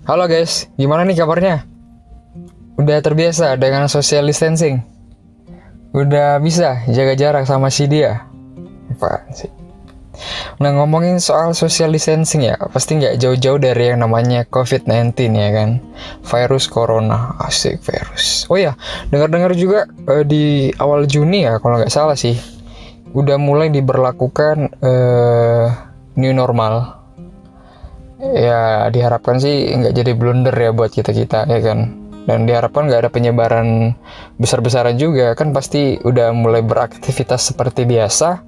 Halo guys, gimana nih kabarnya? Udah terbiasa dengan social distancing? Udah bisa jaga jarak sama si dia? Apa sih? Nah, ngomongin soal social distancing ya, pasti nggak jauh-jauh dari yang namanya COVID-19 ya kan? Virus corona, asik virus. Oh ya, dengar-dengar juga di awal Juni ya, kalau nggak salah sih, udah mulai diberlakukan new normal. Ya diharapkan sih nggak jadi blunder ya buat kita-kita ya kan, dan diharapkan nggak ada penyebaran besar-besaran juga kan, pasti udah mulai beraktivitas seperti biasa,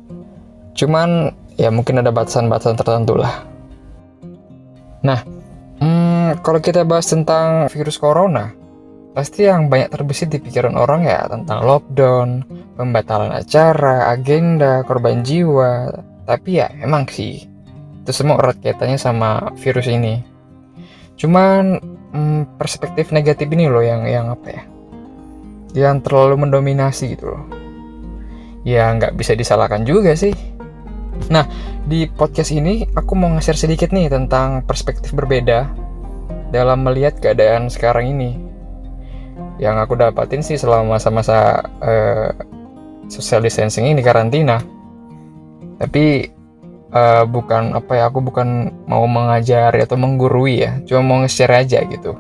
cuman ya mungkin ada batasan-batasan tertentu lah. Nah, kalau kita bahas tentang virus corona, pasti yang banyak terbesit di pikiran orang ya tentang lockdown, pembatalan acara, agenda, korban jiwa. Tapi ya emang sih itu semua erat kaitannya sama virus ini. Cuman perspektif negatif ini loh yang apa ya? Yang terlalu mendominasi gitu loh. Ya nggak bisa disalahkan juga sih. Nah, di podcast ini aku mau nge-share sedikit nih tentang perspektif berbeda dalam melihat keadaan sekarang ini. Yang aku dapatin sih selama masa-masa social distancing ini, karantina. Tapi bukan apa ya, aku bukan mau mengajari atau menggurui ya, cuma mau nge-share aja gitu.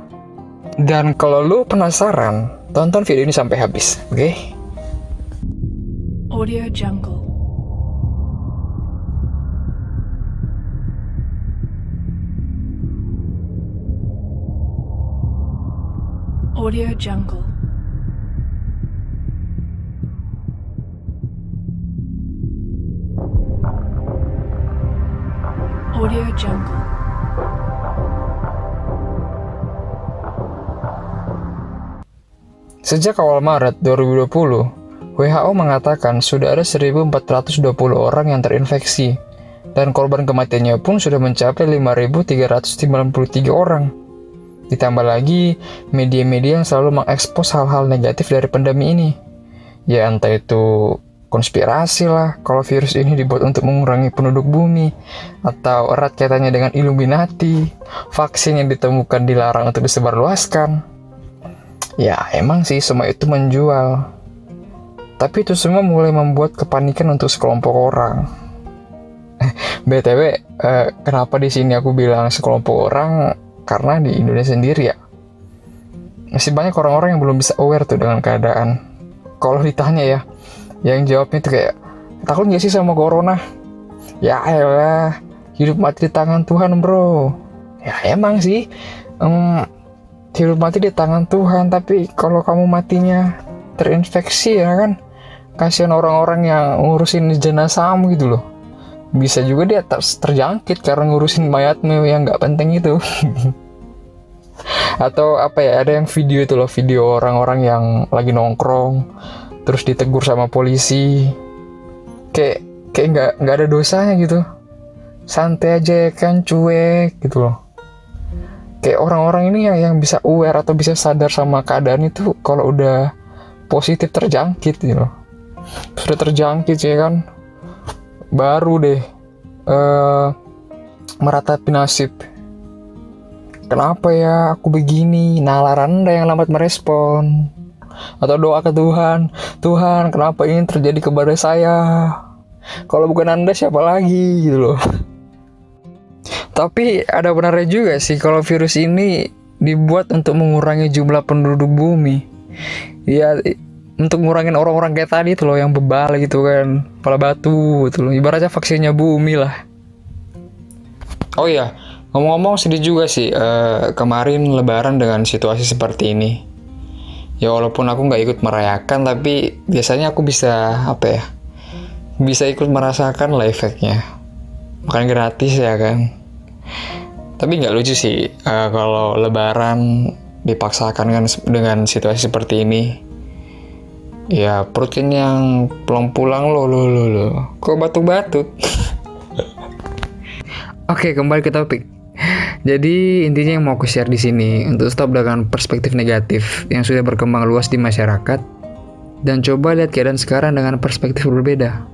Dan kalau lu penasaran, tonton video ini sampai habis, oke? Audio Jungle. Audio Jungle. Audio Jungle. Sejak awal Maret 2020, WHO mengatakan sudah ada 1.420 orang yang terinfeksi, dan korban kematiannya pun sudah mencapai 5.393 orang. Ditambah lagi, media-media yang selalu mengekspos hal-hal negatif dari pandemi ini. Ya entah itu konspirasi lah, kalau virus ini dibuat untuk mengurangi penduduk bumi, atau erat kaitannya dengan Illuminati, vaksin yang ditemukan dilarang untuk disebarluaskan. Ya emang sih semua itu menjual. Tapi itu semua mulai membuat kepanikan untuk sekelompok orang. BTW, kenapa di sini aku bilang sekelompok orang? Karena di Indonesia sendiri ya, masih banyak orang-orang yang belum bisa aware tuh dengan keadaan. Kalau ditanya ya, yang jawabnya tuh kayak, takut gak sih sama corona? Ya elah, hidup mati di tangan Tuhan bro. Ya emang sih, hidup mati di tangan Tuhan, tapi kalau kamu matinya terinfeksi ya kan, kasihan orang-orang yang ngurusin jenazahmu gitu loh. Bisa juga dia terjangkit karena ngurusin mayatmu yang nggak penting itu. Atau apa ya, ada yang video itu loh, video orang-orang yang lagi nongkrong terus ditegur sama polisi, kayak nggak ada dosanya gitu, santai aja kan, cuek gitu loh. Kayak orang-orang ini yang bisa aware atau bisa sadar sama keadaan itu kalau udah positif terjangkit gitu loh. Sudah terjangkit ya kan, baru deh meratapi nasib. Kenapa ya aku begini? Nalar Anda yang lambat merespon. Atau doa ke Tuhan, Tuhan kenapa ini terjadi kepada saya? Kalau bukan Anda siapa lagi gitu loh. Tapi ada benarnya juga sih kalau virus ini dibuat untuk mengurangi jumlah penduduk bumi. Ya, untuk ngurangin orang-orang kayak tadi tuh loh, yang bebal gitu kan, kepala batu gitu loh. Ibaratnya vaksinnya bumi lah. Oh iya, ngomong-ngomong sedih juga sih kemarin Lebaran dengan situasi seperti ini. Ya walaupun aku nggak ikut merayakan, tapi biasanya aku bisa apa ya, bisa ikut merasakan lah efeknya. Makan gratis ya kan. Tapi nggak lucu sih kalau Lebaran dipaksakan kan dengan situasi seperti ini. Ya perut kenyang, pulang-pulang lo. Kok batuk-batuk? Oke, kembali ke topik. Jadi intinya yang mau aku share di sini untuk stop dengan perspektif negatif yang sudah berkembang luas di masyarakat, dan coba lihat keadaan sekarang dengan perspektif berbeda.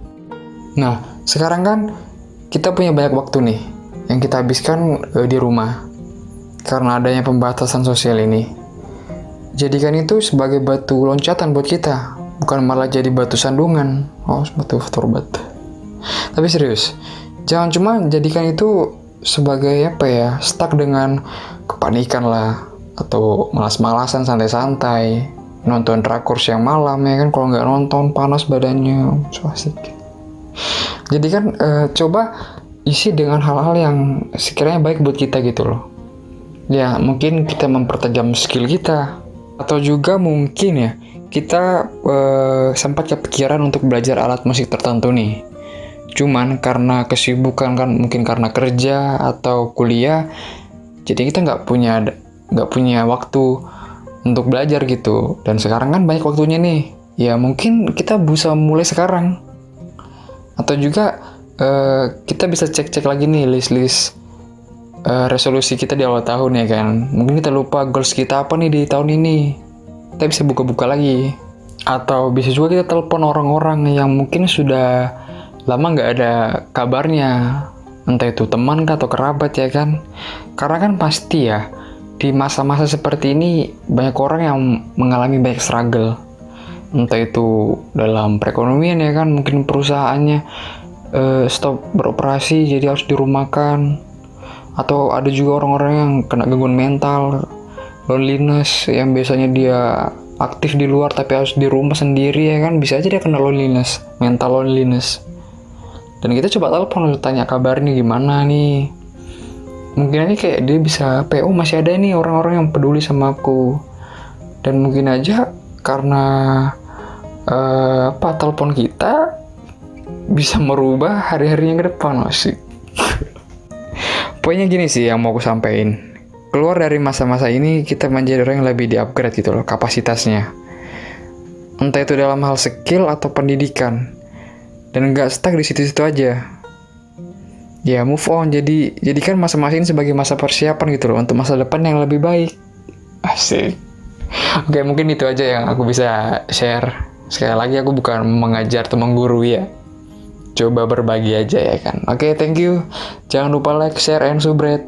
Nah, sekarang kan kita punya banyak waktu nih yang kita habiskan di rumah. karena adanya pembatasan sosial ini. Jadikan itu sebagai batu loncatan buat kita, bukan malah jadi batu sandungan. Oh, batu turbat. Tapi serius, jangan cuma jadikan itu sebagai stuck dengan kepanikan lah, atau malas-malasan santai-santai, nonton drakor siang malam ya kan, kalau nggak nonton panas badannya, so asik. Jadi kan coba isi dengan hal-hal yang sekiranya baik buat kita gitu loh. Ya mungkin kita mempertajam skill kita, atau juga mungkin ya kita sempat kepikiran untuk belajar alat musik tertentu nih. Cuman karena kesibukan kan, mungkin karena kerja atau kuliah, jadi kita nggak punya waktu untuk belajar gitu. Dan sekarang kan banyak waktunya nih. Ya mungkin kita bisa mulai sekarang. Atau juga kita bisa cek-cek lagi nih list-list resolusi kita di awal tahun ya kan. Mungkin kita lupa goals kita apa nih di tahun ini. Kita bisa buka-buka lagi. Atau bisa juga kita telepon orang-orang yang mungkin sudah lama nggak ada kabarnya. Entah itu teman atau kerabat ya kan. Karena kan pasti ya, di masa-masa seperti ini banyak orang yang mengalami banyak struggle. Entah itu dalam perekonomian ya kan, mungkin perusahaannya stop beroperasi jadi harus dirumahkan. Atau ada juga orang-orang yang kena gangguan mental, loneliness, yang biasanya dia aktif di luar tapi harus di rumah sendiri ya kan, bisa aja dia kena loneliness, mental loneliness. Dan kita coba telepon, tanya kabarnya gimana nih. Mungkin aja kayak dia bisa PO, masih ada nih orang-orang yang peduli sama aku. Dan mungkin aja karena telepon kita bisa merubah hari-harinya ke depan. Asik. Poinnya gini sih yang mau aku sampein. Keluar dari masa-masa ini kita menjadi orang yang lebih di-upgrade gitu loh kapasitasnya. Entah itu dalam hal skill atau pendidikan. Dan nggak stuck di situ-situ aja. Ya move on, jadikan masa-masa ini sebagai masa persiapan gitu loh untuk masa depan yang lebih baik. Asik. Oke, mungkin itu aja yang aku bisa share. Sekali lagi aku bukan mengajar atau menggurui ya. Coba berbagi aja ya kan. Oke, thank you. Jangan lupa like, share, and subscribe.